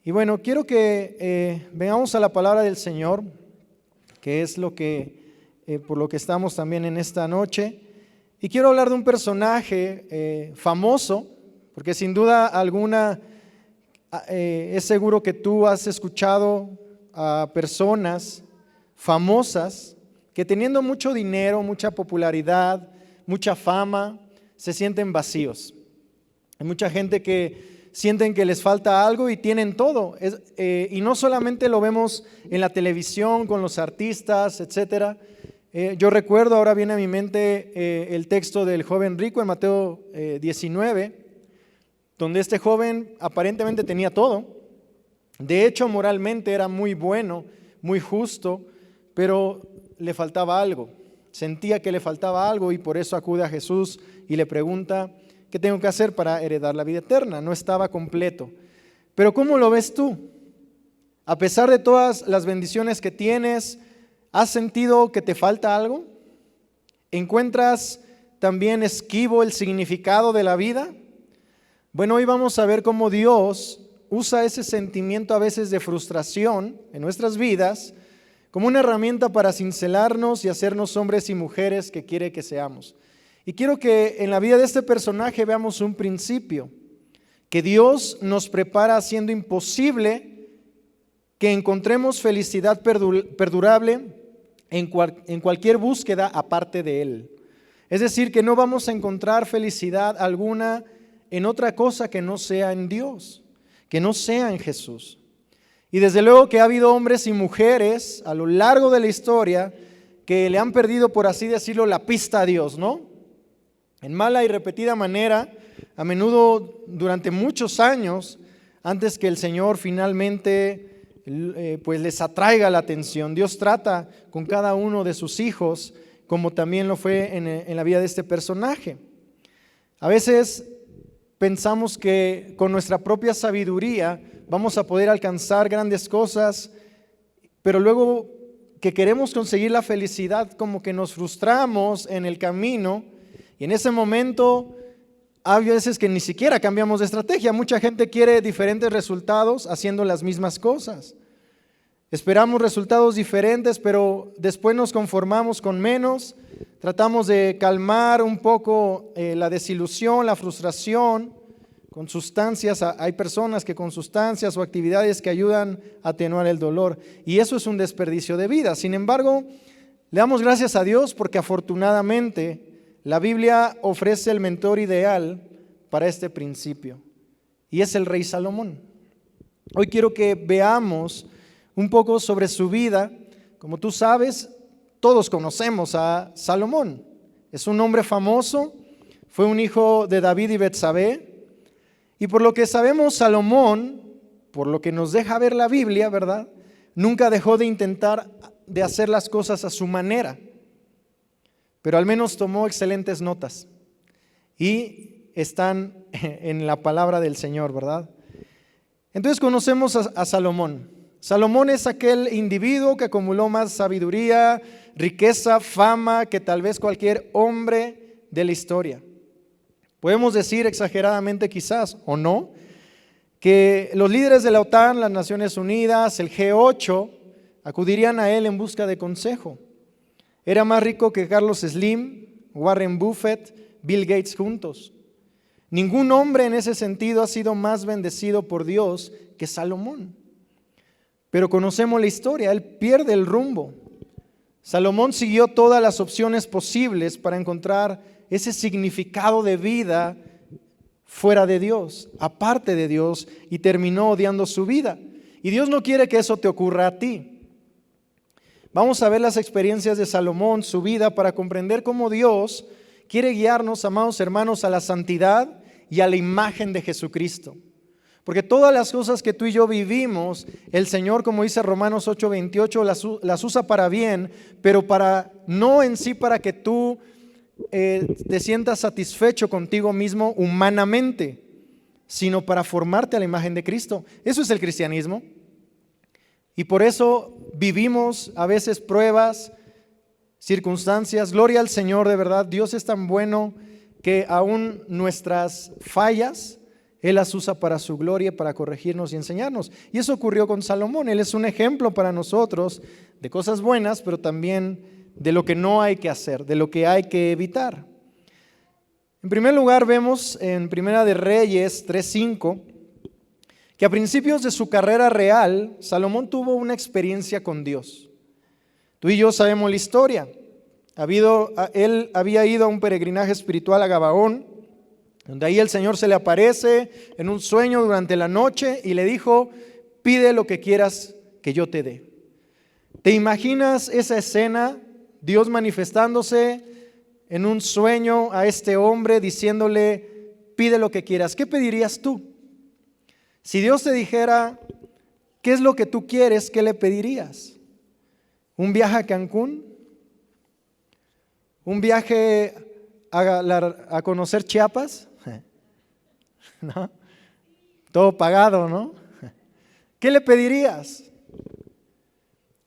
Y bueno, quiero que vengamos a la palabra del Señor, que es lo que, por lo que estamos también en esta noche. Y quiero hablar de un personaje famoso, porque sin duda alguna es seguro que tú has escuchado a personas famosas que teniendo mucho dinero, mucha popularidad, mucha fama, se sienten vacíos. Hay mucha gente que sienten que les falta algo y tienen todo. Y no solamente lo vemos en la televisión con los artistas, etcétera. Yo recuerdo, ahora viene a mi mente el texto del joven rico en Mateo 19, donde este joven aparentemente tenía todo. De hecho, moralmente era muy bueno, muy justo, pero le faltaba algo. Sentía que le faltaba algo y por eso acude a Jesús y le pregunta: ¿qué tengo que hacer para heredar la vida eterna? No estaba completo. Pero ¿cómo lo ves tú? A pesar de todas las bendiciones que tienes, ¿has sentido que te falta algo? ¿Encuentras también esquivo el significado de la vida? Bueno, hoy vamos a ver cómo Dios usa ese sentimiento a veces de frustración en nuestras vidas como una herramienta para cincelarnos y hacernos hombres y mujeres que quiere que seamos. Y quiero que en la vida de este personaje veamos un principio, que Dios nos prepara haciendo imposible que encontremos felicidad perdurable en cualquier búsqueda aparte de Él. Es decir, que no vamos a encontrar felicidad alguna en otra cosa que no sea en Dios, que no sea en Jesús. Y desde luego que ha habido hombres y mujeres a lo largo de la historia que le han perdido, por así decirlo, la pista a Dios, ¿no? En mala y repetida manera, a menudo durante muchos años, antes que el Señor finalmente pues les atraiga la atención. Dios trata con cada uno de sus hijos, como también lo fue en la vida de este personaje. A veces pensamos que con nuestra propia sabiduría vamos a poder alcanzar grandes cosas, pero luego que queremos conseguir la felicidad, como que nos frustramos en el camino. Y en ese momento hay veces que ni siquiera cambiamos de estrategia. Mucha gente quiere diferentes resultados haciendo las mismas cosas. Esperamos resultados diferentes, pero después nos conformamos con menos. Tratamos de calmar un poco la desilusión, la frustración con sustancias. Hay personas que con sustancias o actividades que ayudan a atenuar el dolor. Y eso es un desperdicio de vida. Sin embargo, le damos gracias a Dios porque afortunadamente la Biblia ofrece el mentor ideal para este principio, y es el rey Salomón. Hoy quiero que veamos un poco sobre su vida. Como tú sabes, todos conocemos a Salomón. Es un hombre famoso, fue un hijo de David y Betsabé, y por lo que sabemos, Salomón, por lo que nos deja ver la Biblia, ¿verdad?, nunca dejó de intentar de hacer las cosas a su manera, pero al menos tomó excelentes notas y están en la palabra del Señor, ¿verdad? Entonces conocemos a Salomón. Salomón es aquel individuo que acumuló más sabiduría, riqueza, fama que tal vez cualquier hombre de la historia. Podemos decir exageradamente quizás, o no, que los líderes de la OTAN, las Naciones Unidas, el G8, acudirían a él en busca de consejo. Era más rico que Carlos Slim, Warren Buffett, Bill Gates juntos. Ningún hombre en ese sentido ha sido más bendecido por Dios que Salomón. Pero conocemos la historia, él pierde el rumbo. Salomón siguió todas las opciones posibles para encontrar ese significado de vida fuera de Dios, aparte de Dios, y terminó odiando su vida. Y Dios no quiere que eso te ocurra a ti. Vamos a ver las experiencias de Salomón, su vida, para comprender cómo Dios quiere guiarnos, amados hermanos, a la santidad y a la imagen de Jesucristo. Porque todas las cosas que tú y yo vivimos, el Señor, como dice Romanos 8:28, las usa para bien, pero no en sí para que tú te sientas satisfecho contigo mismo humanamente, sino para formarte a la imagen de Cristo. Eso es el cristianismo. Y por eso vivimos a veces pruebas, circunstancias. Gloria al Señor, de verdad. Dios es tan bueno que aún nuestras fallas, Él las usa para su gloria, para corregirnos y enseñarnos. Y eso ocurrió con Salomón. Él es un ejemplo para nosotros de cosas buenas, pero también de lo que no hay que hacer, de lo que hay que evitar. En primer lugar, vemos en Primera de Reyes 3:5 que a principios de su carrera real, Salomón tuvo una experiencia con Dios. Tú y yo sabemos la historia. Él había ido a un peregrinaje espiritual a Gabaón, donde ahí el Señor se le aparece en un sueño durante la noche y le dijo: pide lo que quieras que yo te dé. ¿Te imaginas esa escena? Dios manifestándose en un sueño a este hombre diciéndole: pide lo que quieras. ¿Qué pedirías tú? Si Dios te dijera: ¿qué es lo que tú quieres? ¿Qué le pedirías? ¿Un viaje a Cancún? ¿Un viaje a conocer Chiapas? ¿No? Todo pagado, ¿no? ¿Qué le pedirías?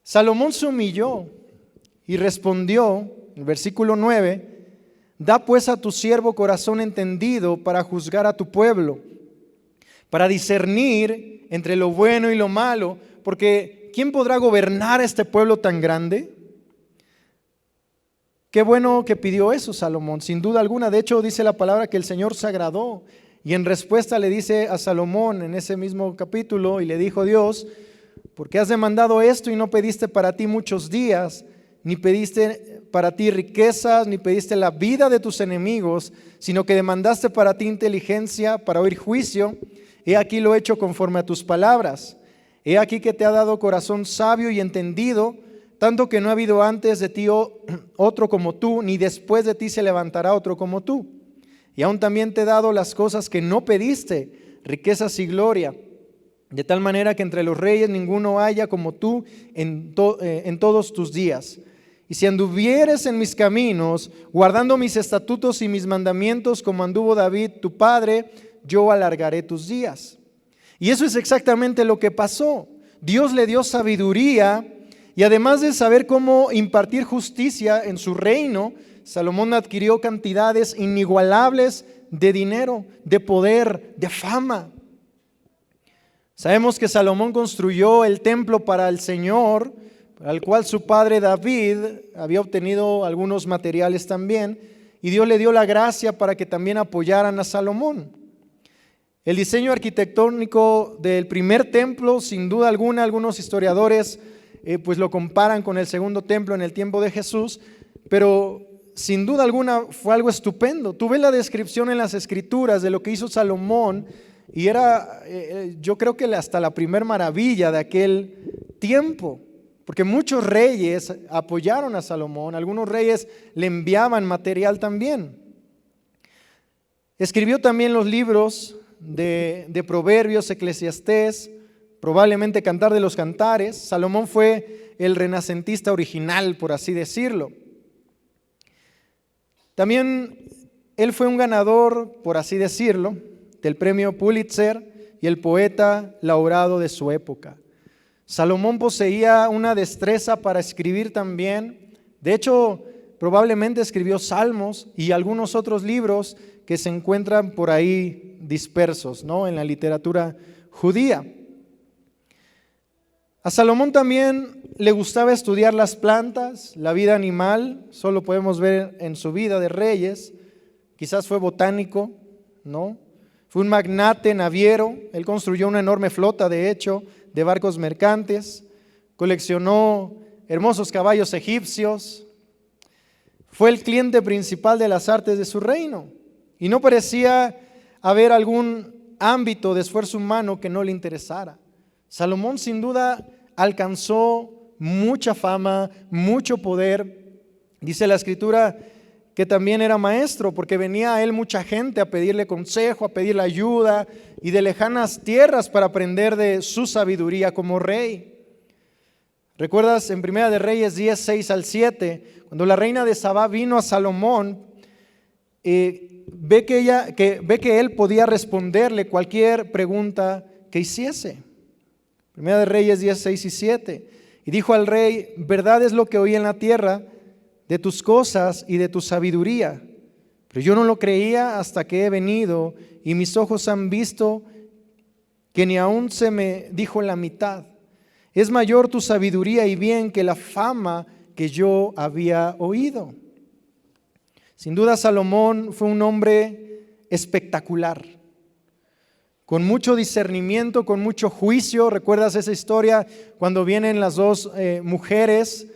Salomón se humilló y respondió, en el versículo 9: da pues a tu siervo corazón entendido para juzgar a tu pueblo, para discernir entre lo bueno y lo malo, porque ¿quién podrá gobernar este pueblo tan grande? Qué bueno que pidió eso Salomón, sin duda alguna. De hecho, dice la palabra que el Señor se agradó, y en respuesta le dice a Salomón en ese mismo capítulo, y le dijo Dios: ¿por qué has demandado esto y no pediste para ti muchos días, ni pediste para ti riquezas, ni pediste la vida de tus enemigos, sino que demandaste para ti inteligencia para oír juicio? He aquí lo he hecho conforme a tus palabras. He aquí que te ha dado corazón sabio y entendido, tanto que no ha habido antes de ti otro como tú, ni después de ti se levantará otro como tú. Y aún también te he dado las cosas que no pediste, riquezas y gloria, de tal manera que entre los reyes ninguno haya como tú en todos tus días. Y si anduvieres en mis caminos, guardando mis estatutos y mis mandamientos, como anduvo David tu padre, yo alargaré tus días. Y eso es exactamente lo que pasó. Dios le dio sabiduría, y además de saber cómo impartir justicia en su reino, Salomón adquirió cantidades inigualables de dinero, de poder, de fama. Sabemos que Salomón construyó el templo para el Señor, al cual su padre David había obtenido algunos materiales también, y Dios le dio la gracia para que también apoyaran a Salomón. El diseño arquitectónico del primer templo, sin duda alguna, algunos historiadores pues lo comparan con el segundo templo en el tiempo de Jesús, pero sin duda alguna fue algo estupendo. Tú ves la descripción en las Escrituras de lo que hizo Salomón, y era, yo creo que hasta la primer maravilla de aquel tiempo, porque muchos reyes apoyaron a Salomón, algunos reyes le enviaban material también. Escribió también los libros de Proverbios, Eclesiastés, probablemente Cantar de los Cantares. Salomón fue el renacentista original, por así decirlo. También él fue un ganador, por así decirlo, del premio Pulitzer y el poeta laureado de su época. Salomón poseía una destreza para escribir también. De hecho, probablemente escribió salmos y algunos otros libros que se encuentran por ahí dispersos, ¿no?, en la literatura judía. A Salomón también le gustaba estudiar las plantas, la vida animal. Solo podemos ver en su vida de reyes. Quizás fue botánico, ¿no? Fue un magnate naviero. Él construyó una enorme flota, de hecho, de barcos mercantes. Coleccionó hermosos caballos egipcios. Fue el cliente principal de las artes de su reino. Y no parecía haber algún ámbito de esfuerzo humano que no le interesara. Salomón sin duda alcanzó mucha fama, mucho poder. Dice la Escritura que también era maestro, porque venía a él mucha gente a pedirle consejo, a pedirle ayuda, y de lejanas tierras para aprender de su sabiduría como rey. ¿Recuerdas en Primera de Reyes 10, 6 al 7? Cuando la reina de Sabá vino a Salomón, ve que él podía responderle cualquier pregunta que hiciese. Primera de Reyes 10, 6 y 7. Y dijo al rey: verdad es lo que oí en la tierra de tus cosas y de tu sabiduría, Pero yo no lo creía hasta que he venido y mis ojos han visto que ni aún se me dijo la mitad. Es mayor tu sabiduría y bien que la fama que yo había oído. Sin duda Salomón fue un hombre espectacular, con mucho discernimiento, con mucho juicio. ¿Recuerdas esa historia cuando vienen las dos mujeres,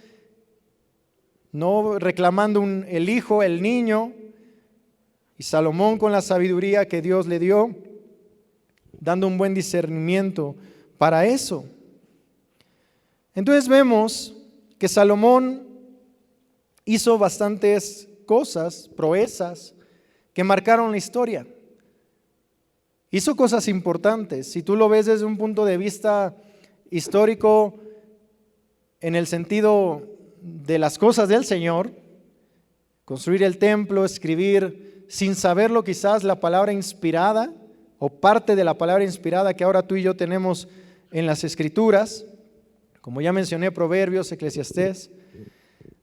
no reclamando el hijo, el niño, y Salomón con la sabiduría que Dios le dio, dando un buen discernimiento para eso? Entonces vemos que Salomón hizo bastantes cosas, proezas, que marcaron la historia. Hizo cosas importantes. Si tú lo ves desde un punto de vista histórico, en el sentido de las cosas del Señor, construir el templo, escribir sin saberlo quizás la palabra inspirada o parte de la palabra inspirada que ahora tú y yo tenemos en las Escrituras, como ya mencioné, Proverbios, Eclesiastés.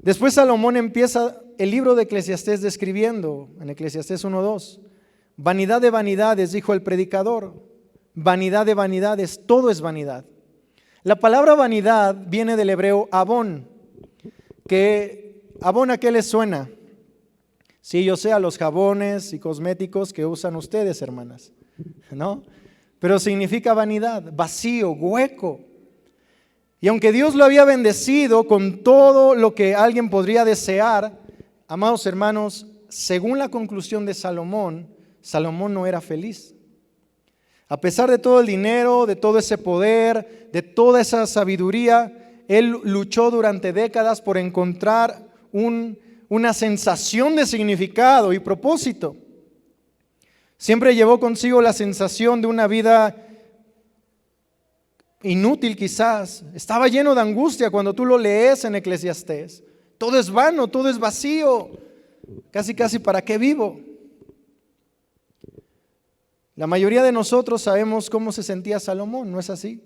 Después Salomón empieza el libro de Eclesiastés describiendo, en Eclesiastés 1:2, vanidad de vanidades, dijo el predicador, vanidad de vanidades, todo es vanidad. La palabra vanidad viene del hebreo abón, que abón, ¿a qué les suena? Sí, yo sé, a los jabones y cosméticos que usan ustedes, hermanas, ¿no? Pero significa vanidad, vacío, hueco. Y aunque Dios lo había bendecido con todo lo que alguien podría desear, amados hermanos, según la conclusión de Salomón, Salomón no era feliz. A pesar de todo el dinero, de todo ese poder, de toda esa sabiduría, él luchó durante décadas por encontrar una sensación de significado y propósito. Siempre llevó consigo la sensación de una vida inútil quizás. Estaba lleno de angustia cuando tú lo lees en Eclesiastés. Todo es vano, todo es vacío. Casi ¿para qué vivo? La mayoría de nosotros sabemos cómo se sentía Salomón, ¿no es así?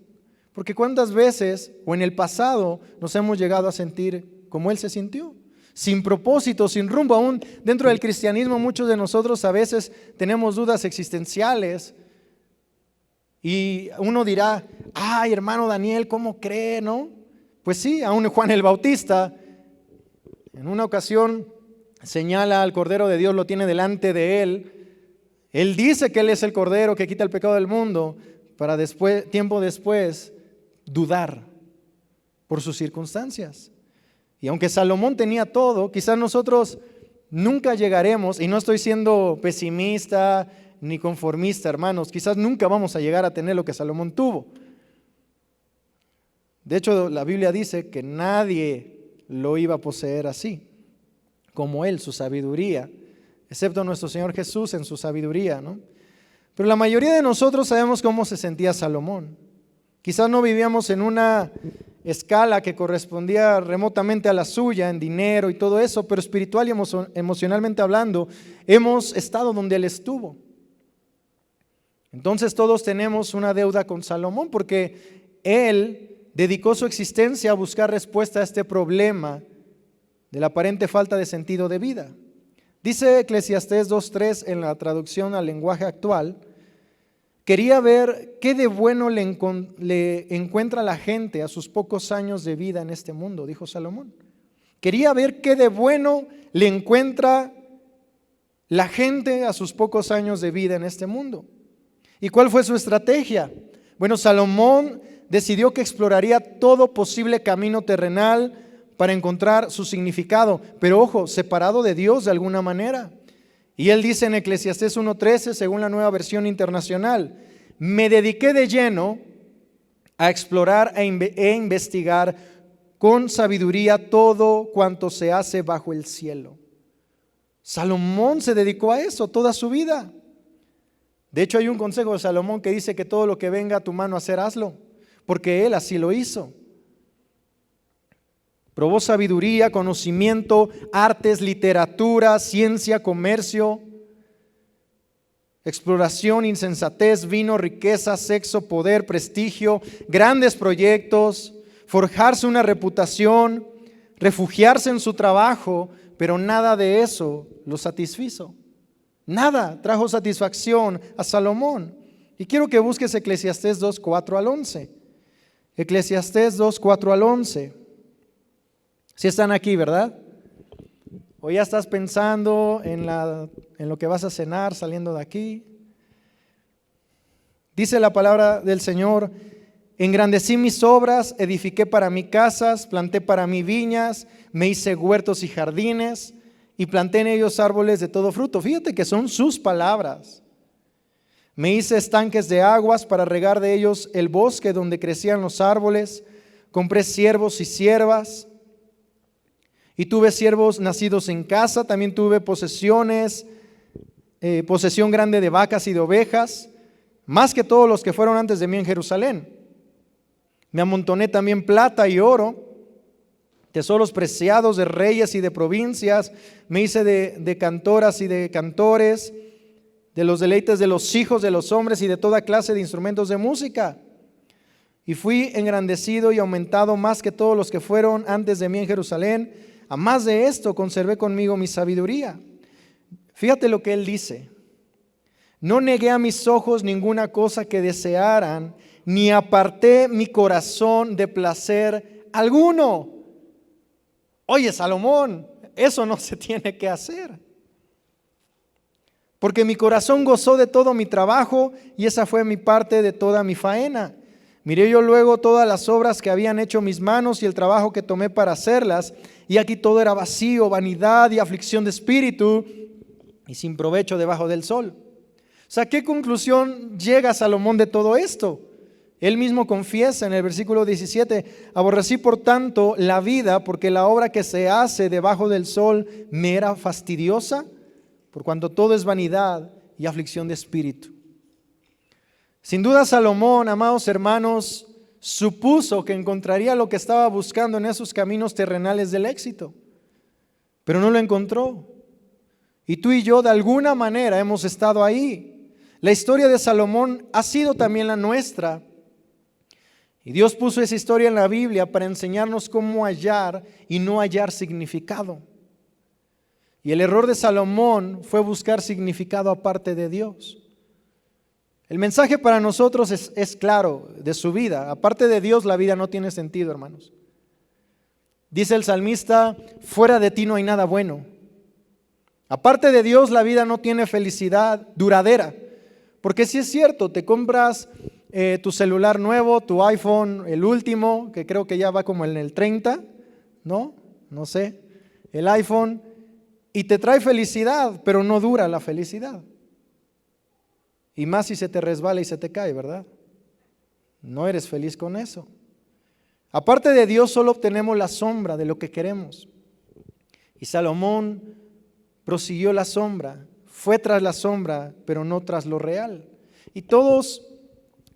Porque cuántas veces o en el pasado nos hemos llegado a sentir como él se sintió, sin propósito, sin rumbo. Aún dentro del cristianismo muchos de nosotros a veces tenemos dudas existenciales y uno dirá, ay, hermano Daniel, ¿cómo cree, no? Pues sí, aún Juan el Bautista en una ocasión señala al Cordero de Dios, lo tiene delante de él. Él dice que él es el Cordero que quita el pecado del mundo, para después, tiempo después, dudar por sus circunstancias. Y aunque Salomón tenía todo, quizás nosotros nunca llegaremos, y no estoy siendo pesimista ni conformista, hermanos, quizás nunca vamos a llegar a tener lo que Salomón tuvo. De hecho, la Biblia dice que nadie lo iba a poseer así, como él, su sabiduría, excepto nuestro Señor Jesús en su sabiduría, ¿no? Pero la mayoría de nosotros sabemos cómo se sentía Salomón. Quizás no vivíamos en una escala que correspondía remotamente a la suya, en dinero y todo eso, pero espiritual y emocionalmente hablando, hemos estado donde él estuvo. Entonces todos tenemos una deuda con Salomón, porque él dedicó su existencia a buscar respuesta a este problema de la aparente falta de sentido de vida. Dice Eclesiastés 2:3 en la traducción al lenguaje actual: quería ver qué de bueno le encuentra la gente a sus pocos años de vida en este mundo, dijo Salomón. Quería ver qué de bueno le encuentra la gente a sus pocos años de vida en este mundo. ¿Y cuál fue su estrategia? Bueno, Salomón decidió que exploraría todo posible camino terrenal para encontrar su significado, pero ojo, separado de Dios de alguna manera. Y él dice en Eclesiastés 1:13, según la Nueva Versión Internacional: me dediqué de lleno a explorar e investigar con sabiduría todo cuanto se hace bajo el cielo. Salomón se dedicó a eso toda su vida. De hecho, hay un consejo de Salomón que dice que todo lo que venga a tu mano a hacer, hazlo, porque él así lo hizo. Probó sabiduría, conocimiento, artes, literatura, ciencia, comercio, exploración, insensatez, vino, riqueza, sexo, poder, prestigio, grandes proyectos, forjarse una reputación, refugiarse en su trabajo, pero nada de eso lo satisfizo. Nada trajo satisfacción a Salomón. Y quiero que busques Eclesiastés 2, 4 al 11. Eclesiastés 2, 4 al 11. Si están aquí, ¿verdad? O ya estás pensando en lo que vas a cenar saliendo de aquí. Dice la palabra del Señor: engrandecí mis obras, edifiqué para mí casas, planté para mí viñas, me hice huertos y jardines y planté en ellos árboles de todo fruto. Fíjate que son sus palabras. Me hice estanques de aguas para regar de ellos el bosque donde crecían los árboles. Compré siervos y siervas y tuve siervos nacidos en casa. También tuve posesión grande de vacas y de ovejas, más que todos los que fueron antes de mí en Jerusalén. Me amontoné también plata y oro, tesoros preciados de reyes y de provincias. Me hice de cantoras y de cantores, de los deleites de los hijos de los hombres y de toda clase de instrumentos de música. Y fui engrandecido y aumentado más que todos los que fueron antes de mí en Jerusalén. A más de esto conservé conmigo mi sabiduría. Fíjate lo que él dice: no negué a mis ojos ninguna cosa que desearan, ni aparté mi corazón de placer alguno. Oye, Salomón, eso no se tiene que hacer. Porque mi corazón gozó de todo mi trabajo y esa fue mi parte de toda mi faena. Miré yo luego todas las obras que habían hecho mis manos y el trabajo que tomé para hacerlas, y aquí todo era vacío, vanidad y aflicción de espíritu y sin provecho debajo del sol. O sea, ¿qué conclusión llega Salomón de todo esto? Él mismo confiesa en el versículo 17: aborrecí por tanto la vida, porque la obra que se hace debajo del sol me era fastidiosa, por cuanto todo es vanidad y aflicción de espíritu. Sin duda Salomón, amados hermanos, supuso que encontraría lo que estaba buscando en esos caminos terrenales del éxito, pero no lo encontró. Y tú y yo de alguna manera hemos estado ahí. La historia de Salomón ha sido también la nuestra. Y Dios puso esa historia en la Biblia para enseñarnos cómo hallar y no hallar significado. Y el error de Salomón fue buscar significado aparte de Dios. El mensaje para nosotros es claro de su vida. Aparte de Dios, la vida no tiene sentido, hermanos. Dice el salmista: fuera de ti no hay nada bueno. Aparte de Dios, la vida no tiene felicidad duradera. Porque si es cierto, te compras tu celular nuevo, tu iPhone, el último, que creo que ya va como en el 30, ¿no? No sé, el iPhone, y te trae felicidad, pero no dura la felicidad. Y más si se te resbala y se te cae, ¿verdad? No eres feliz con eso. Aparte de Dios, solo obtenemos la sombra de lo que queremos. Y Salomón prosiguió la sombra, fue tras la sombra, pero no tras lo real. Y todos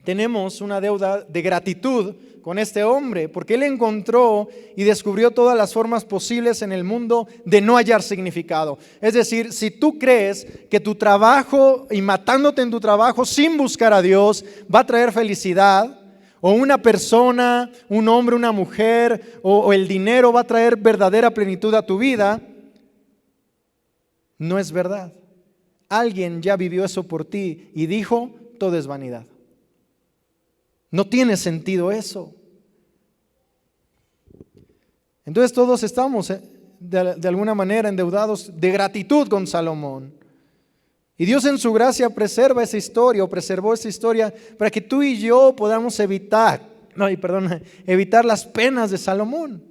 tenemos una deuda de gratitud con este hombre, porque él encontró y descubrió todas las formas posibles en el mundo de no hallar significado. Es decir, si tú crees que tu trabajo y matándote en tu trabajo sin buscar a Dios va a traer felicidad, o una persona, un hombre, una mujer, o el dinero va a traer verdadera plenitud a tu vida, no es verdad. Alguien ya vivió eso por ti y dijo: todo es vanidad. No tiene sentido eso. Entonces todos estamos de alguna manera endeudados de gratitud con Salomón. Y Dios en su gracia preservó esa historia para que tú y yo podamos evitar las penas de Salomón.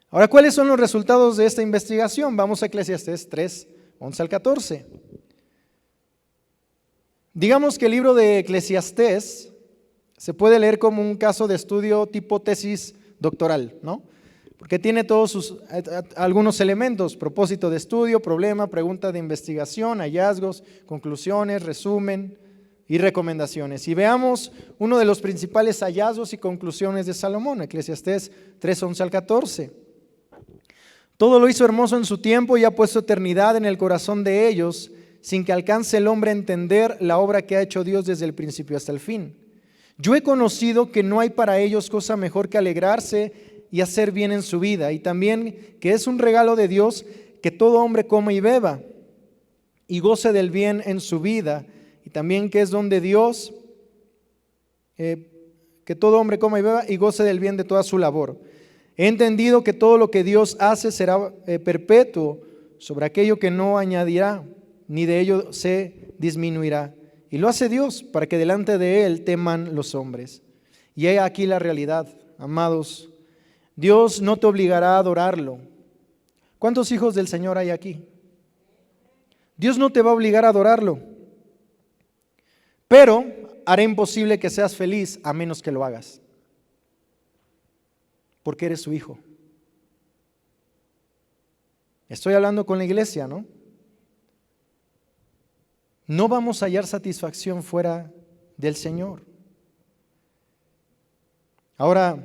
Ahora, ¿cuáles son los resultados de esta investigación? Vamos a Eclesiastés 3, 11 al 14. Digamos que el libro de Eclesiastés se puede leer como un caso de estudio tipo tesis doctoral, ¿no? Porque tiene todos algunos elementos: propósito de estudio, problema, pregunta de investigación, hallazgos, conclusiones, resumen y recomendaciones. Y veamos uno de los principales hallazgos y conclusiones de Salomón, Eclesiastés 3, 11 al 14. Todo lo hizo hermoso en su tiempo y ha puesto eternidad en el corazón de ellos, sin que alcance el hombre a entender la obra que ha hecho Dios desde el principio hasta el fin. Yo he conocido que no hay para ellos cosa mejor que alegrarse y hacer bien en su vida, y también que es un regalo de Dios que todo hombre coma y beba. y goce del bien en su vida, y también que es don de Dios, que todo hombre coma y beba y goce del bien de toda su labor. He entendido que todo lo que Dios hace será perpetuo sobre aquello que no añadirá, ni de ello se disminuirá. Y lo hace Dios para que delante de Él teman los hombres. Y he aquí la realidad, amados. Dios no te obligará a adorarlo. ¿Cuántos hijos del Señor hay aquí? Dios no te va a obligar a adorarlo, pero hará imposible que seas feliz a menos que lo hagas, porque eres su hijo. Estoy hablando con la iglesia, ¿no? No vamos a hallar satisfacción fuera del Señor. Ahora,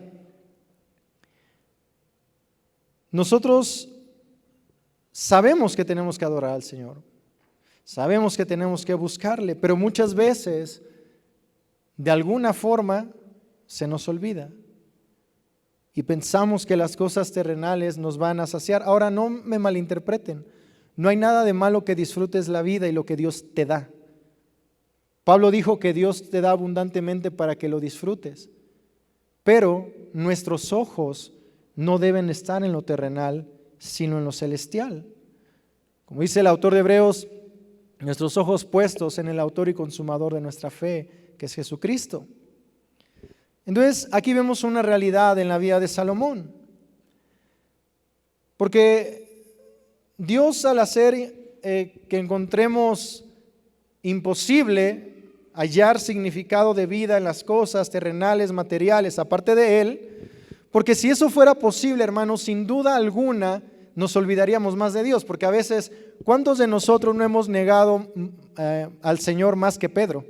nosotros sabemos que tenemos que adorar al Señor. Sabemos que tenemos que buscarle, pero muchas veces, de alguna forma, se nos olvida. Y pensamos que las cosas terrenales nos van a saciar. Ahora, no me malinterpreten. No hay nada de malo que disfrutes la vida y lo que Dios te da. Pablo dijo que Dios te da abundantemente para que lo disfrutes. Pero nuestros ojos no deben estar en lo terrenal, sino en lo celestial. Como dice el autor de Hebreos, nuestros ojos puestos en el autor y consumador de nuestra fe, que es Jesucristo. Entonces, aquí vemos una realidad en la vida de Salomón. Porque Dios, al hacer que encontremos imposible hallar significado de vida en las cosas terrenales, materiales, aparte de Él, porque si eso fuera posible, hermanos, sin duda alguna nos olvidaríamos más de Dios, porque a veces, ¿cuántos de nosotros no hemos negado al Señor más que Pedro?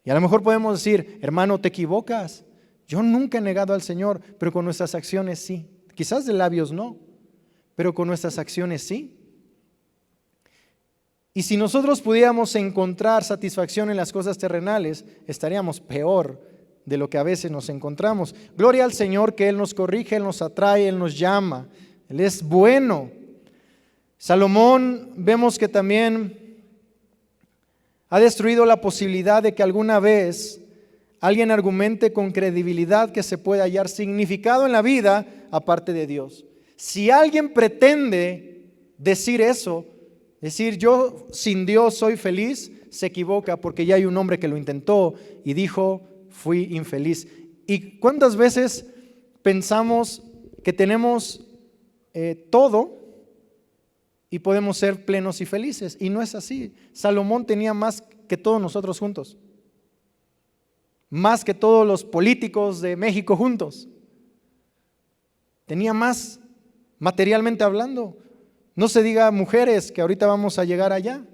Y a lo mejor podemos decir, hermano, te equivocas. Yo nunca he negado al Señor, pero con nuestras acciones sí. Quizás de labios no, pero con nuestras acciones sí. Y si nosotros pudiéramos encontrar satisfacción en las cosas terrenales, estaríamos peor de lo que a veces nos encontramos. Gloria al Señor que Él nos corrige, Él nos atrae, Él nos llama. Él es bueno. Salomón vemos que también ha destruido la posibilidad de que alguna vez alguien argumente con credibilidad que se puede hallar significado en la vida aparte de Dios. Si alguien pretende decir eso, decir yo sin Dios soy feliz, se equivoca, porque ya hay un hombre que lo intentó y dijo fui infeliz. ¿Y cuántas veces pensamos que tenemos todo y podemos ser plenos y felices? Y no es así. Salomón tenía más que todos nosotros juntos, más que todos los políticos de México juntos. Tenía más materialmente hablando. No se diga mujeres, que ahorita vamos a llegar allá.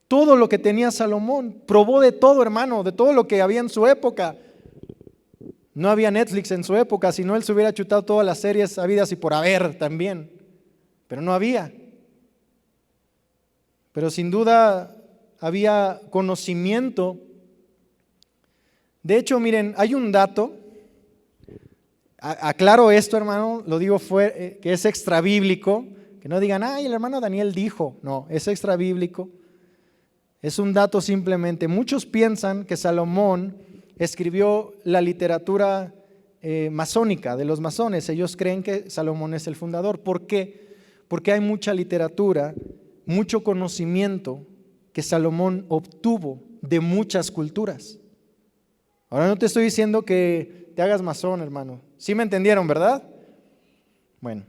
Todo lo que tenía Salomón, probó de todo, hermano, de todo lo que había en su época. No había Netflix en su época, si no él se hubiera chutado todas las series habidas y por haber también, pero no había. Pero sin duda había conocimiento. De hecho, miren, hay un dato, aclaro esto, hermano, lo digo que es extra bíblico, que no digan, ay, el hermano Daniel dijo, no, es extra bíblico. Es un dato simplemente. Muchos piensan que Salomón escribió la literatura masónica de los masones. Ellos creen que Salomón es el fundador. ¿Por qué? Porque hay mucha literatura, mucho conocimiento que Salomón obtuvo de muchas culturas. Ahora no te estoy diciendo que te hagas masón, hermano. ¿Sí me entendieron, verdad? Bueno,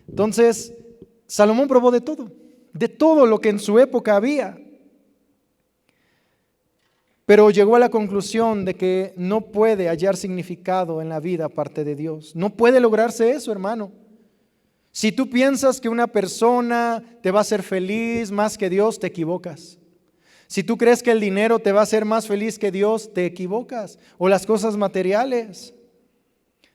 entonces Salomón probó de todo lo que en su época había. Pero llegó a la conclusión de que no puede hallar significado en la vida aparte de Dios. No puede lograrse eso, hermano. Si tú piensas que una persona te va a hacer feliz más que Dios, te equivocas. Si tú crees que el dinero te va a hacer más feliz que Dios, te equivocas. O las cosas materiales.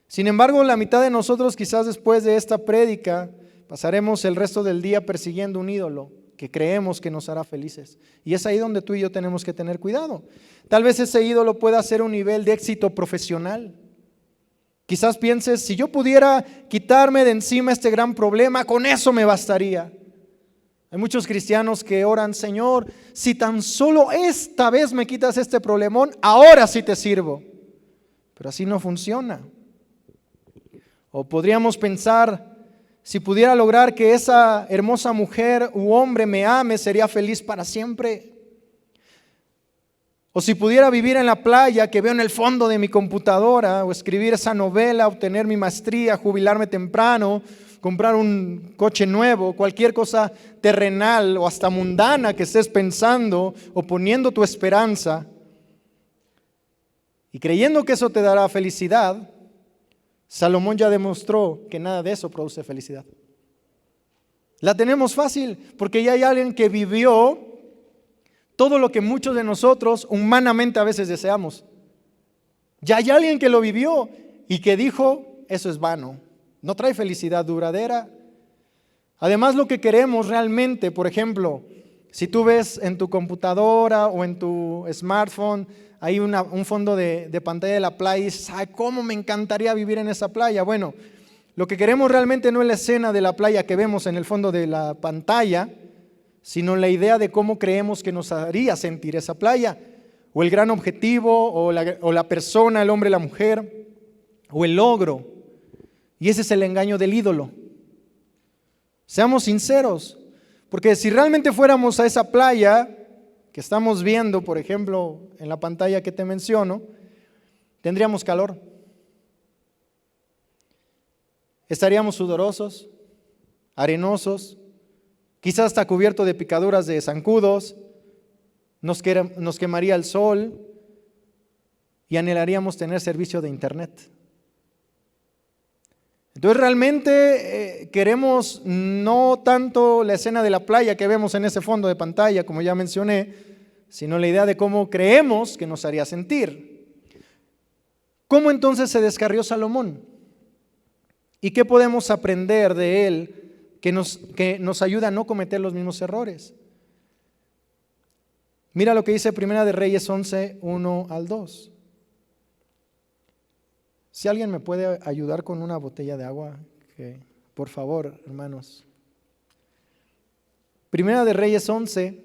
Sin embargo, la mitad de nosotros, quizás después de esta prédica, pasaremos el resto del día persiguiendo un ídolo que creemos que nos hará felices. Y es ahí donde tú y yo tenemos que tener cuidado. Tal vez ese ídolo pueda ser un nivel de éxito profesional. Quizás pienses, si yo pudiera quitarme de encima este gran problema, con eso me bastaría. Hay muchos cristianos que oran: Señor, si tan solo esta vez me quitas este problemón, ahora sí te sirvo. Pero así no funciona. O podríamos pensar: si pudiera lograr que esa hermosa mujer u hombre me ame, sería feliz para siempre. O si pudiera vivir en la playa que veo en el fondo de mi computadora, o escribir esa novela, obtener mi maestría, jubilarme temprano, comprar un coche nuevo, cualquier cosa terrenal o hasta mundana que estés pensando o poniendo tu esperanza y creyendo que eso te dará felicidad, Salomón ya demostró que nada de eso produce felicidad. La tenemos fácil porque ya hay alguien que vivió todo lo que muchos de nosotros humanamente a veces deseamos. Ya hay alguien que lo vivió y que dijo: eso es vano, no trae felicidad duradera. Además, lo que queremos realmente, por ejemplo, si tú ves en tu computadora o en tu smartphone, hay un fondo de pantalla de la playa y dices: ay, cómo me encantaría vivir en esa playa. Bueno, lo que queremos realmente no es la escena de la playa que vemos en el fondo de la pantalla, sino la idea de cómo creemos que nos haría sentir esa playa, o el gran objetivo, o la persona, el hombre, la mujer, o el logro. Y ese es el engaño del ídolo. Seamos sinceros, porque si realmente fuéramos a esa playa que estamos viendo, por ejemplo, en la pantalla que te menciono, tendríamos calor. Estaríamos sudorosos, arenosos, quizás hasta cubierto de picaduras de zancudos, nos quemaría el sol y anhelaríamos tener servicio de internet. Entonces realmente queremos no tanto la escena de la playa que vemos en ese fondo de pantalla, como ya mencioné, sino la idea de cómo creemos que nos haría sentir. ¿Cómo entonces se descarrió Salomón? ¿Y qué podemos aprender de él que nos ayuda a no cometer los mismos errores? Mira lo que dice Primera de Reyes 11, 1 al 2. Si alguien me puede ayudar con una botella de agua, por favor, hermanos. Primera de Reyes 11.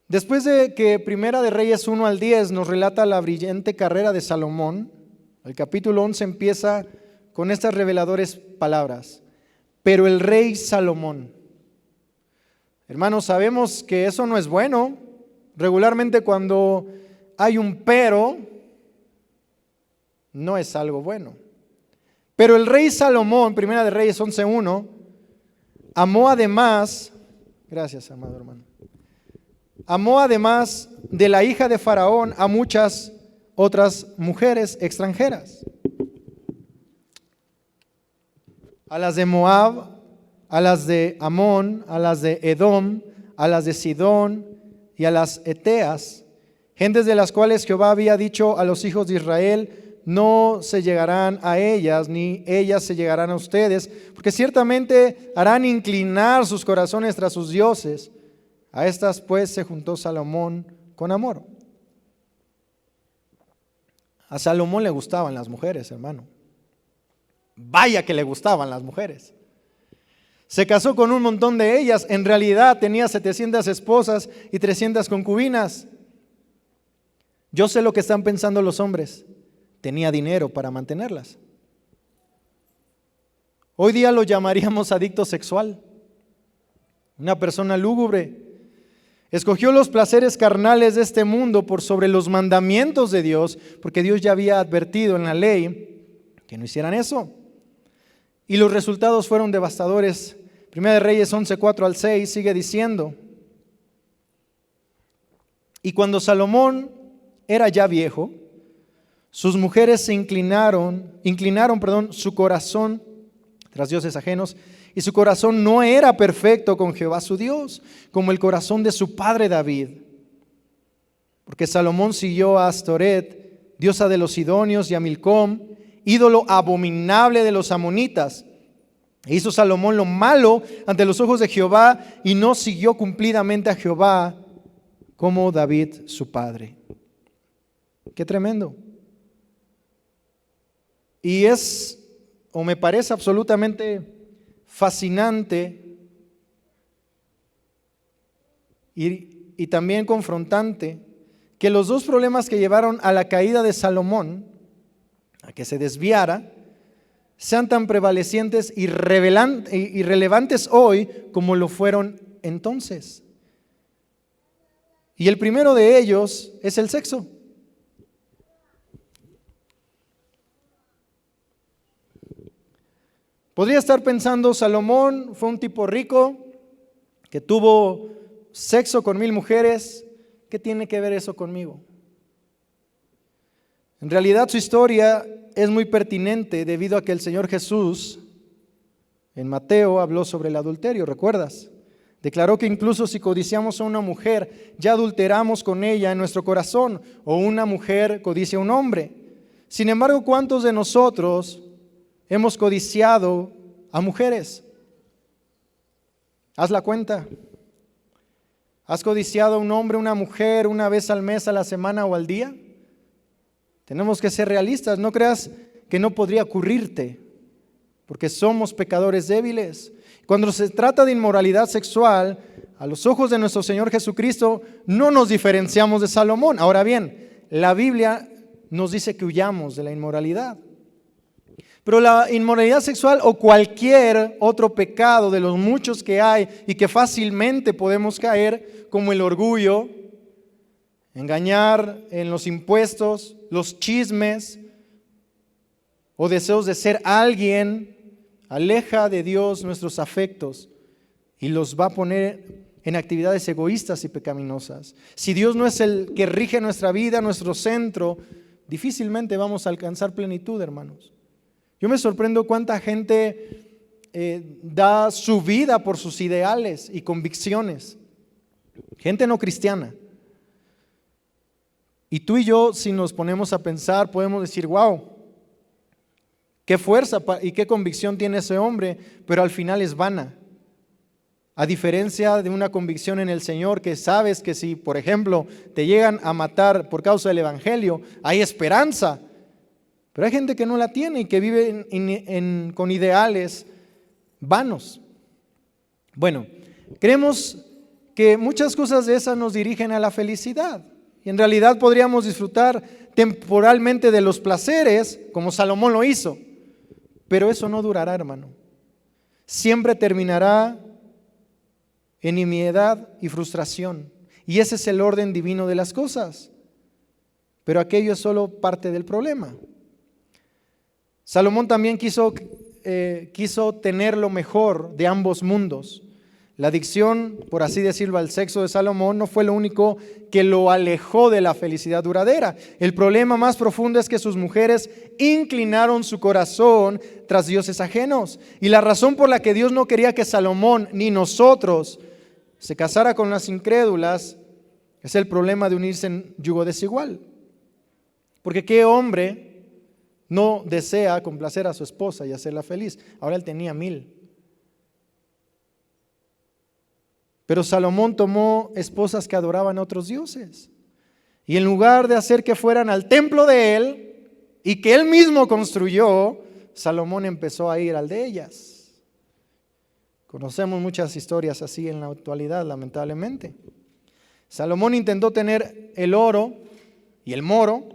Después de que Primera de Reyes 1 al 10 nos relata la brillante carrera de Salomón, el capítulo 11 empieza con estas reveladoras palabras: pero el rey Salomón. Hermanos, sabemos que eso no es bueno. Regularmente cuando hay un pero, no es algo bueno. Pero el rey Salomón, Primera de Reyes 11:1, amó además, gracias amado hermano, amó además de la hija de Faraón a muchas otras mujeres extranjeras, a las de Moab, a las de Amón, a las de Edom, a las de Sidón y a las Eteas, gentes de las cuales Jehová había dicho a los hijos de Israel: no se llegarán a ellas, ni ellas se llegarán a ustedes, porque ciertamente harán inclinar sus corazones tras sus dioses. A estas pues se juntó Salomón con amor. A Salomón le gustaban las mujeres, hermano. Vaya que le gustaban las mujeres. Se casó con un montón de ellas. En realidad tenía 700 esposas y 300 concubinas. Yo sé lo que están pensando los hombres. Tenía dinero para mantenerlas. Hoy día lo llamaríamos adicto sexual. Una persona lúgubre. Escogió los placeres carnales de este mundo por sobre los mandamientos de Dios, porque Dios ya había advertido en la ley que no hicieran eso. Y los resultados fueron devastadores. Primera de Reyes 11, 4 al 6 sigue diciendo: y cuando Salomón era ya viejo, sus mujeres inclinaron su corazón tras dioses ajenos, y su corazón no era perfecto con Jehová su Dios, como el corazón de su padre David. Porque Salomón siguió a Astoret, diosa de los sidonios, y a Milcom, ídolo abominable de los amonitas. E hizo Salomón lo malo ante los ojos de Jehová, y no siguió cumplidamente a Jehová como David su padre. Qué tremendo. Y me parece absolutamente fascinante y también confrontante que los dos problemas que llevaron a la caída de Salomón, a que se desviara, sean tan prevalecientes y relevantes hoy como lo fueron entonces. Y el primero de ellos es el sexo. Podría estar pensando, Salomón fue un tipo rico que tuvo sexo con 1000 mujeres. ¿Qué tiene que ver eso conmigo? En realidad su historia es muy pertinente debido a que el Señor Jesús en Mateo habló sobre el adulterio, ¿recuerdas? Declaró que incluso si codiciamos a una mujer, ya adulteramos con ella en nuestro corazón, o una mujer codicia a un hombre. Sin embargo, ¿cuántos de nosotros hemos codiciado a mujeres? Haz la cuenta. ¿Has codiciado a un hombre, una mujer, una vez al mes, a la semana o al día? Tenemos que ser realistas. No creas que no podría ocurrirte, porque somos pecadores débiles. Cuando se trata de inmoralidad sexual, a los ojos de nuestro Señor Jesucristo, no nos diferenciamos de Salomón. Ahora bien, la Biblia nos dice que huyamos de la inmoralidad. Pero la inmoralidad sexual o cualquier otro pecado de los muchos que hay y que fácilmente podemos caer, como el orgullo, engañar en los impuestos, los chismes o deseos de ser alguien, aleja de Dios nuestros afectos y los va a poner en actividades egoístas y pecaminosas. Si Dios no es el que rige nuestra vida, nuestro centro, difícilmente vamos a alcanzar plenitud, hermanos. Yo me sorprendo cuánta gente da su vida por sus ideales y convicciones. Gente no cristiana. Y tú y yo, si nos ponemos a pensar, podemos decir, wow, qué fuerza y qué convicción tiene ese hombre, pero al final es vana. A diferencia de una convicción en el Señor, que sabes que si, por ejemplo, te llegan a matar por causa del Evangelio, hay esperanza. Pero hay gente que no la tiene y que vive con ideales vanos. Bueno, creemos que muchas cosas de esas nos dirigen a la felicidad. Y en realidad podríamos disfrutar temporalmente de los placeres, como Salomón lo hizo. Pero eso no durará, hermano. Siempre terminará en nimiedad y frustración. Y ese es el orden divino de las cosas. Pero aquello es solo parte del problema. Salomón también quiso tener lo mejor de ambos mundos. La adicción, por así decirlo, al sexo de Salomón no fue lo único que lo alejó de la felicidad duradera. El problema más profundo es que sus mujeres inclinaron su corazón tras dioses ajenos. Y la razón por la que Dios no quería que Salomón ni nosotros se casara con las incrédulas es el problema de unirse en yugo desigual. Porque ¿qué hombre no desea complacer a su esposa y hacerla feliz? Ahora él tenía 1000. Pero Salomón tomó esposas que adoraban a otros dioses. Y en lugar de hacer que fueran al templo de él y que él mismo construyó, Salomón empezó a ir al de ellas. Conocemos muchas historias así en la actualidad, lamentablemente. Salomón intentó tener el oro y el moro.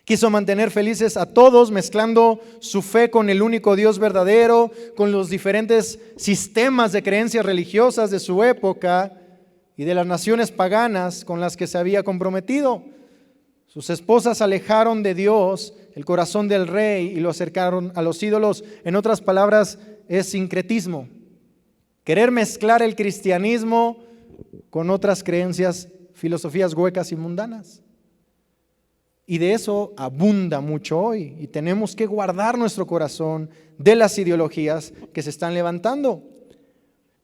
Quiso mantener felices a todos, mezclando su fe con el único Dios verdadero, con los diferentes sistemas de creencias religiosas de su época y de las naciones paganas con las que se había comprometido. Sus esposas alejaron de Dios el corazón del rey y lo acercaron a los ídolos. En otras palabras, es sincretismo. Querer mezclar el cristianismo con otras creencias, filosofías huecas y mundanas. Y de eso abunda mucho hoy. Y tenemos que guardar nuestro corazón de las ideologías que se están levantando.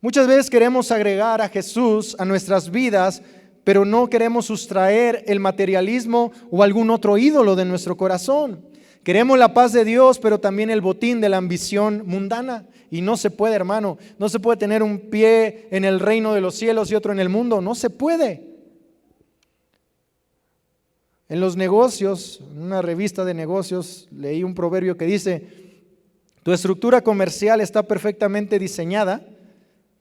Muchas veces queremos agregar a Jesús a nuestras vidas, pero no queremos sustraer el materialismo o algún otro ídolo de nuestro corazón. Queremos la paz de Dios, pero también el botín de la ambición mundana. Y no se puede, hermano. No se puede tener un pie en el reino de los cielos y otro en el mundo. No se puede. En los negocios, en una revista de negocios, leí un proverbio que dice: Tu estructura comercial está perfectamente diseñada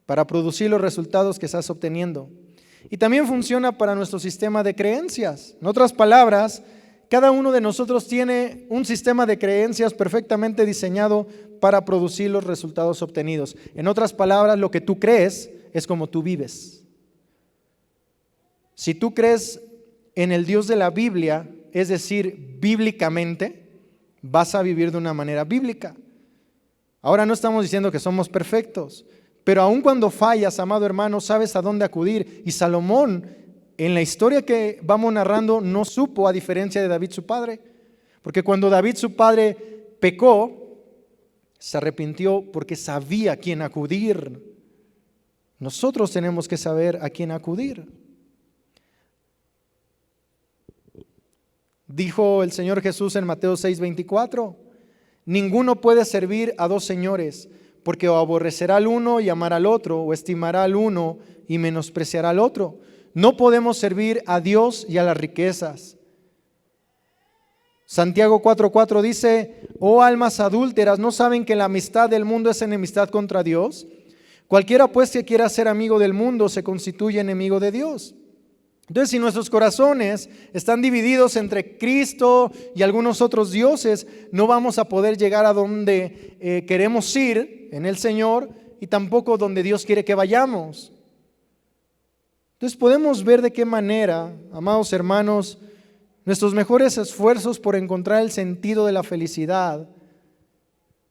para producir los resultados que estás obteniendo. Y también funciona para nuestro sistema de creencias. En otras palabras, cada uno de nosotros tiene un sistema de creencias perfectamente diseñado para producir los resultados obtenidos. En otras palabras, lo que tú crees es como tú vives. Si tú crees en el Dios de la Biblia, es decir, bíblicamente, vas a vivir de una manera bíblica. Ahora no estamos diciendo que somos perfectos, pero aun cuando fallas, amado hermano, sabes a dónde acudir. Y Salomón, en la historia que vamos narrando, no supo, a diferencia de David su padre, porque cuando David su padre pecó, se arrepintió porque sabía a quién acudir. Nosotros tenemos que saber a quién acudir. Dijo el Señor Jesús en Mateo 6:24, ninguno puede servir a dos señores, porque o aborrecerá al uno y amará al otro, o estimará al uno y menospreciará al otro. No podemos servir a Dios y a las riquezas. Santiago 4:4 dice, oh almas adúlteras, ¿no saben que la amistad del mundo es enemistad contra Dios? Cualquiera pues que quiera ser amigo del mundo se constituye enemigo de Dios. Entonces, si nuestros corazones están divididos entre Cristo y algunos otros dioses, no vamos a poder llegar a donde queremos ir en el Señor y tampoco donde Dios quiere que vayamos. Entonces podemos ver de qué manera, amados hermanos, nuestros mejores esfuerzos por encontrar el sentido de la felicidad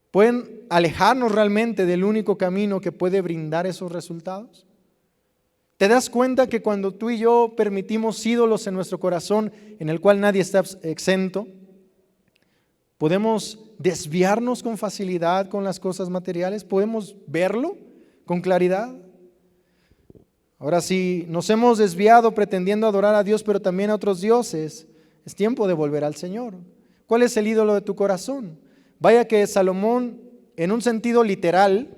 pueden alejarnos realmente del único camino que puede brindar esos resultados. ¿Te das cuenta que cuando tú y yo permitimos ídolos en nuestro corazón, en el cual nadie está exento, podemos desviarnos con facilidad con las cosas materiales? ¿Podemos verlo con claridad? Ahora, si nos hemos desviado pretendiendo adorar a Dios, pero también a otros dioses, es tiempo de volver al Señor. ¿Cuál es el ídolo de tu corazón? Vaya que Salomón, en un sentido literal,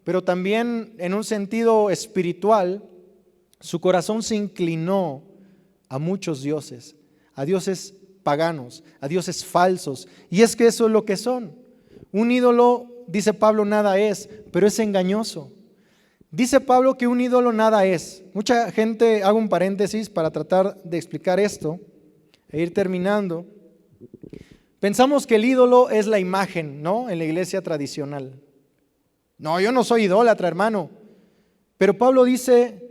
pero también en un sentido espiritual, su corazón se inclinó a muchos dioses, a dioses paganos, a dioses falsos. Y es que eso es lo que son. Un ídolo, dice Pablo, nada es, pero es engañoso. Dice Pablo que un ídolo nada es. Mucha gente, hago un paréntesis para tratar de explicar esto e ir terminando. Pensamos que el ídolo es la imagen, ¿no? En la iglesia tradicional. No, yo no soy idólatra, hermano. Pero Pablo dice,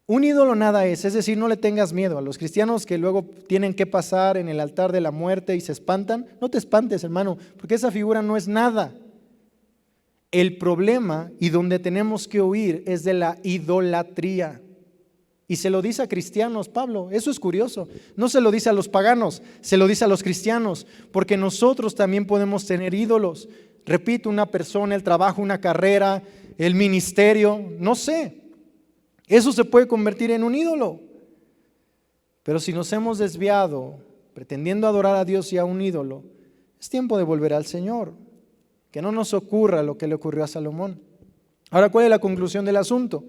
un ídolo nada es decir, no le tengas miedo. A los cristianos que luego tienen que pasar en el altar de la muerte y se espantan, no te espantes, hermano, porque esa figura no es nada. El problema y donde tenemos que huir es de la idolatría. Y se lo dice a cristianos, Pablo. Eso es curioso. No se lo dice a los paganos, se lo dice a los cristianos, porque nosotros también podemos tener ídolos. Repito, una persona, el trabajo, una carrera, el ministerio, no sé. Eso se puede convertir en un ídolo. Pero si nos hemos desviado pretendiendo adorar a Dios y a un ídolo, es tiempo de volver al Señor. Que no nos ocurra lo que le ocurrió a Salomón. Ahora, ¿cuál es la conclusión del asunto?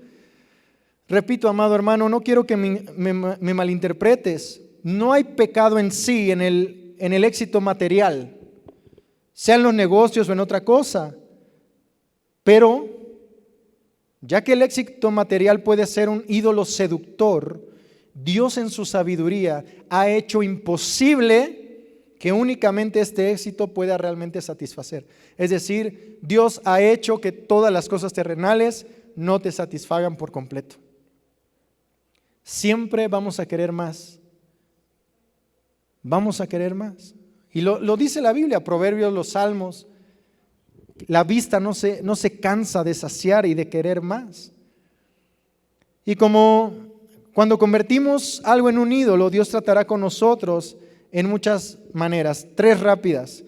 Repito, amado hermano, no quiero que me malinterpretes. No hay pecado en sí en el éxito material, sea en los negocios o en otra cosa. Pero, ya que el éxito material puede ser un ídolo seductor, Dios en su sabiduría ha hecho imposible que únicamente este éxito pueda realmente satisfacer. Es decir, Dios ha hecho que todas las cosas terrenales no te satisfagan por completo. Siempre vamos a querer más. Vamos a querer más. Y lo dice la Biblia, Proverbios, los Salmos. La vista no se cansa de saciar y de querer más. Y como cuando convertimos algo en un ídolo, Dios tratará con nosotros en muchas maneras. 3 rápidas.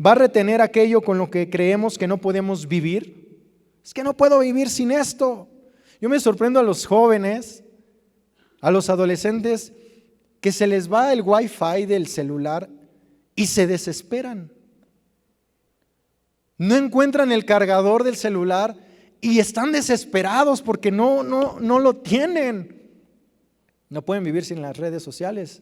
Va a retener aquello con lo que creemos que no podemos vivir. Es que no puedo vivir sin esto. Yo me sorprendo a los jóvenes, a los adolescentes, que se les va el wifi del celular y se desesperan. No encuentran el cargador del celular y están desesperados porque no lo tienen. No pueden vivir sin las redes sociales.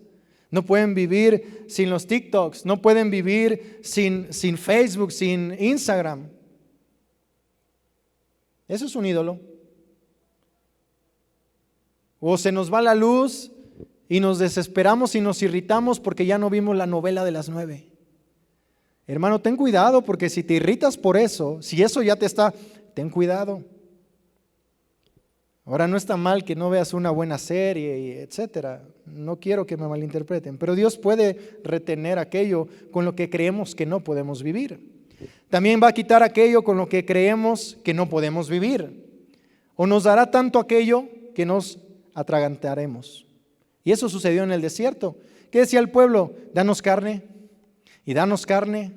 No pueden vivir sin los TikToks, no pueden vivir sin Facebook, sin Instagram. Eso es un ídolo. O se nos va la luz y nos desesperamos y nos irritamos porque ya no vimos la novela de las 9. Hermano, ten cuidado, porque si te irritas por eso, si eso ya te está, ten cuidado. Ahora, no está mal que no veas una buena serie, etcétera. No quiero que me malinterpreten, pero Dios puede retener aquello con lo que creemos que no podemos vivir. También va a quitar aquello con lo que creemos que no podemos vivir. O nos dará tanto aquello que nos atragantaremos. Y eso sucedió en el desierto. ¿Qué decía el pueblo? Danos carne, y danos carne,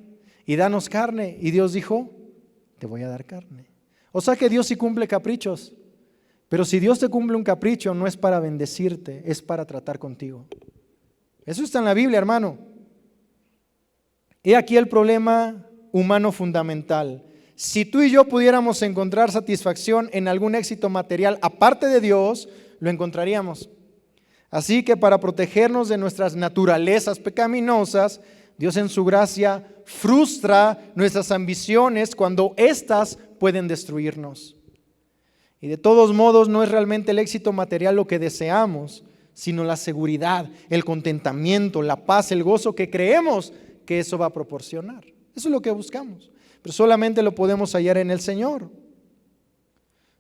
y danos carne. Y Dios dijo, te voy a dar carne. O sea que Dios sí cumple caprichos. Pero si Dios te cumple un capricho, no es para bendecirte, es para tratar contigo. Eso está en la Biblia, hermano. He aquí el problema humano fundamental. Si tú y yo pudiéramos encontrar satisfacción en algún éxito material aparte de Dios, lo encontraríamos. Así que para protegernos de nuestras naturalezas pecaminosas, Dios en su gracia frustra nuestras ambiciones cuando éstas pueden destruirnos. Y de todos modos no es realmente el éxito material lo que deseamos, sino la seguridad, el contentamiento, la paz, el gozo que creemos que eso va a proporcionar. Eso es lo que buscamos, pero solamente lo podemos hallar en el Señor.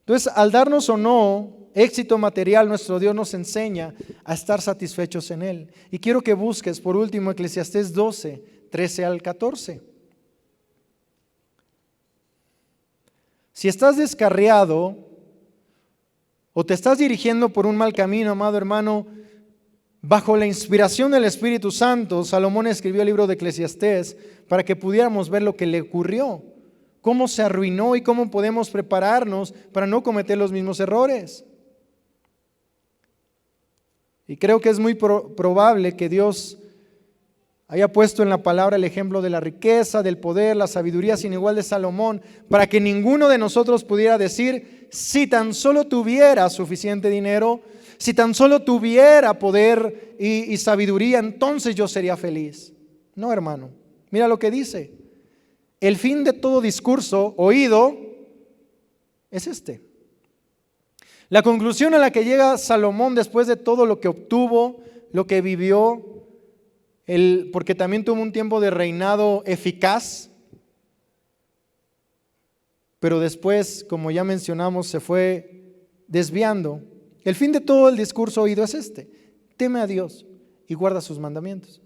Entonces, al darnos o no éxito material, nuestro Dios nos enseña a estar satisfechos en Él. Y quiero que busques, por último, Eclesiastés 12, 13 al 14. Si estás descarriado o te estás dirigiendo por un mal camino, amado hermano, bajo la inspiración del Espíritu Santo, Salomón escribió el libro de Eclesiastés para que pudiéramos ver lo que le ocurrió, cómo se arruinó y cómo podemos prepararnos para no cometer los mismos errores. Y creo que es muy probable que Dios haya puesto en la palabra el ejemplo de la riqueza, del poder, la sabiduría sin igual de Salomón, para que ninguno de nosotros pudiera decir, si tan solo tuviera suficiente dinero, si tan solo tuviera poder y sabiduría, entonces yo sería feliz. No, hermano, mira lo que dice. El fin de todo discurso oído es este. La conclusión a la que llega Salomón después de todo lo que obtuvo, lo que vivió, porque también tuvo un tiempo de reinado eficaz, pero después, como ya mencionamos, se fue desviando. El fin de todo el discurso oído es este: teme a Dios y guarda sus mandamientos,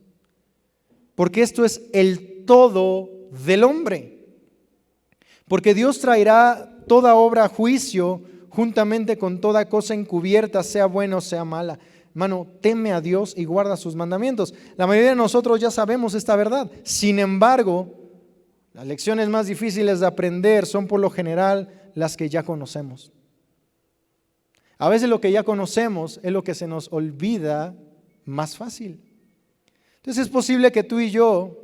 porque esto es el todo del hombre. Porque Dios traerá toda obra a juicio juntamente con toda cosa encubierta, sea buena o sea mala. Hermano, teme a Dios y guarda sus mandamientos. La mayoría de nosotros ya sabemos esta verdad. Sin embargo, las lecciones más difíciles de aprender son por lo general las que ya conocemos. A veces lo que ya conocemos es lo que se nos olvida más fácil. Entonces es posible que tú y yo,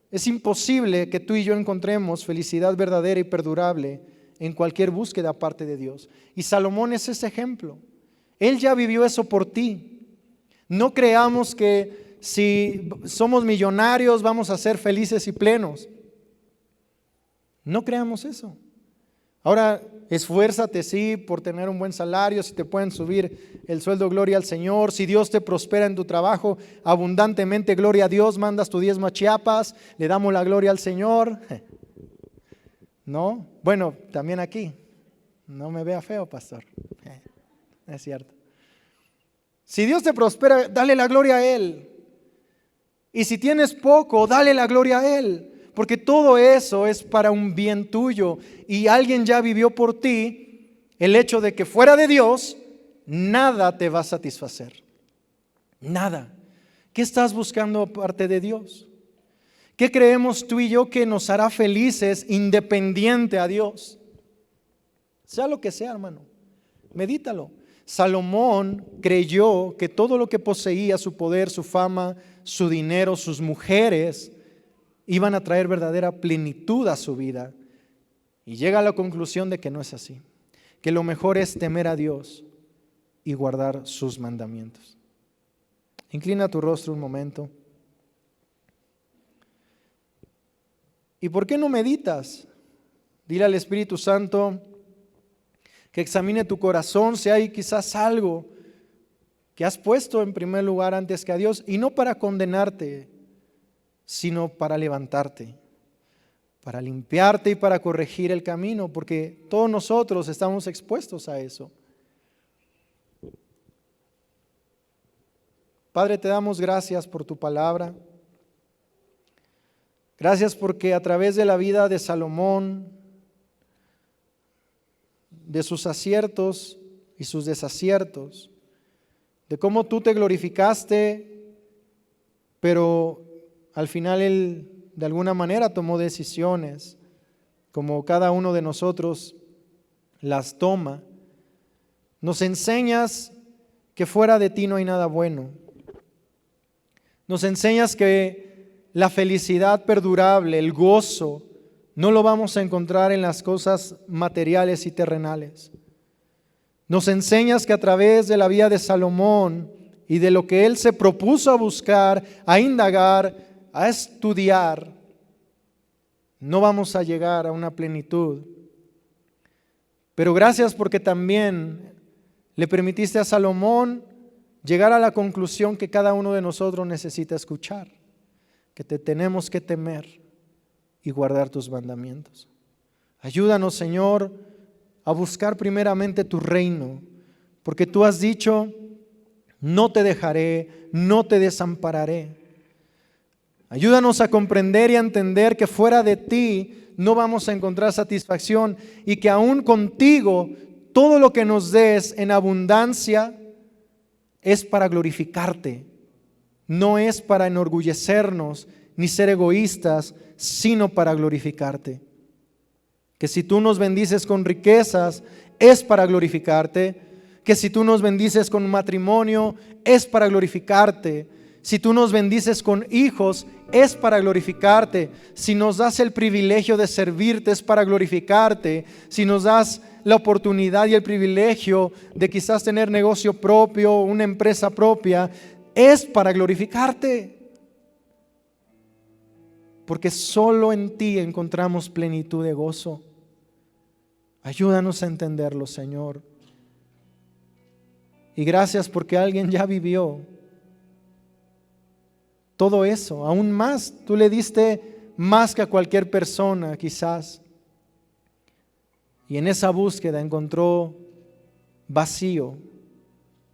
es imposible que tú y yo encontremos felicidad verdadera y perdurable en cualquier búsqueda aparte de Dios. Y Salomón es ese ejemplo. Él ya vivió eso por ti. No creamos que si somos millonarios vamos a ser felices y plenos. No creamos eso. Ahora, esfuérzate, sí, por tener un buen salario, si te pueden subir el sueldo, gloria al Señor. Si Dios te prospera en tu trabajo abundantemente, gloria a Dios, mandas tu diezmo a Chiapas, le damos la gloria al Señor. ¿No? Bueno, también aquí. No me vea feo, pastor. Es cierto. Si Dios te prospera, dale la gloria a Él. Y si tienes poco, dale la gloria a Él. Porque todo eso es para un bien tuyo. Y alguien ya vivió por ti el hecho de que fuera de Dios, nada te va a satisfacer. Nada. ¿Qué estás buscando aparte de Dios? ¿Qué creemos tú y yo que nos hará felices independiente a Dios? Sea lo que sea, hermano. Medítalo. Salomón creyó que todo lo que poseía, su poder, su fama, su dinero, sus mujeres, iban a traer verdadera plenitud a su vida. Y llega a la conclusión de que no es así. Que lo mejor es temer a Dios y guardar sus mandamientos. Inclina tu rostro un momento. ¿Y por qué no meditas? Dile al Espíritu Santo que examine tu corazón si hay quizás algo que has puesto en primer lugar antes que a Dios, y no para condenarte, sino para levantarte, para limpiarte y para corregir el camino, porque todos nosotros estamos expuestos a eso. Padre, te damos gracias por tu palabra. Gracias porque a través de la vida de Salomón, de sus aciertos y sus desaciertos, de cómo tú te glorificaste, pero al final él de alguna manera tomó decisiones, como cada uno de nosotros las toma. Nos enseñas que fuera de ti no hay nada bueno. Nos enseñas que la felicidad perdurable, el gozo, no lo vamos a encontrar en las cosas materiales y terrenales. Nos enseñas que a través de la vida de Salomón y de lo que él se propuso a buscar, a indagar, a estudiar, no vamos a llegar a una plenitud. Pero gracias porque también le permitiste a Salomón llegar a la conclusión que cada uno de nosotros necesita escuchar, que te tenemos que temer y guardar tus mandamientos. Ayúdanos, Señor, a buscar primeramente tu reino, porque tú has dicho, no te dejaré, no te desampararé. Ayúdanos a comprender y a entender que fuera de ti no vamos a encontrar satisfacción y que aún contigo todo lo que nos des en abundancia es para glorificarte, no es para enorgullecernos ni ser egoístas, sino para glorificarte. Que si tú nos bendices con riquezas, es para glorificarte. Que si tú nos bendices con matrimonio, es para glorificarte. Si tú nos bendices con hijos, es para glorificarte. Si nos das el privilegio de servirte, es para glorificarte. Si nos das la oportunidad y el privilegio de quizás tener negocio propio, una empresa propia, es para glorificarte. Porque solo en ti encontramos plenitud de gozo. Ayúdanos a entenderlo, Señor. Y gracias porque alguien ya vivió todo eso, aún más. Tú le diste más que a cualquier persona, quizás. Y en esa búsqueda encontró vacío.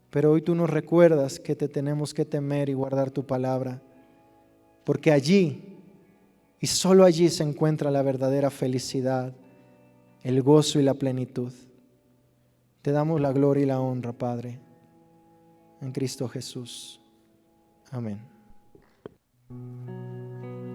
Pero hoy tú nos recuerdas que te tenemos que temer y guardar tu palabra. Porque allí, y solo allí se encuentra la verdadera felicidad, el gozo y la plenitud. Te damos la gloria y la honra, Padre, en Cristo Jesús. Amén.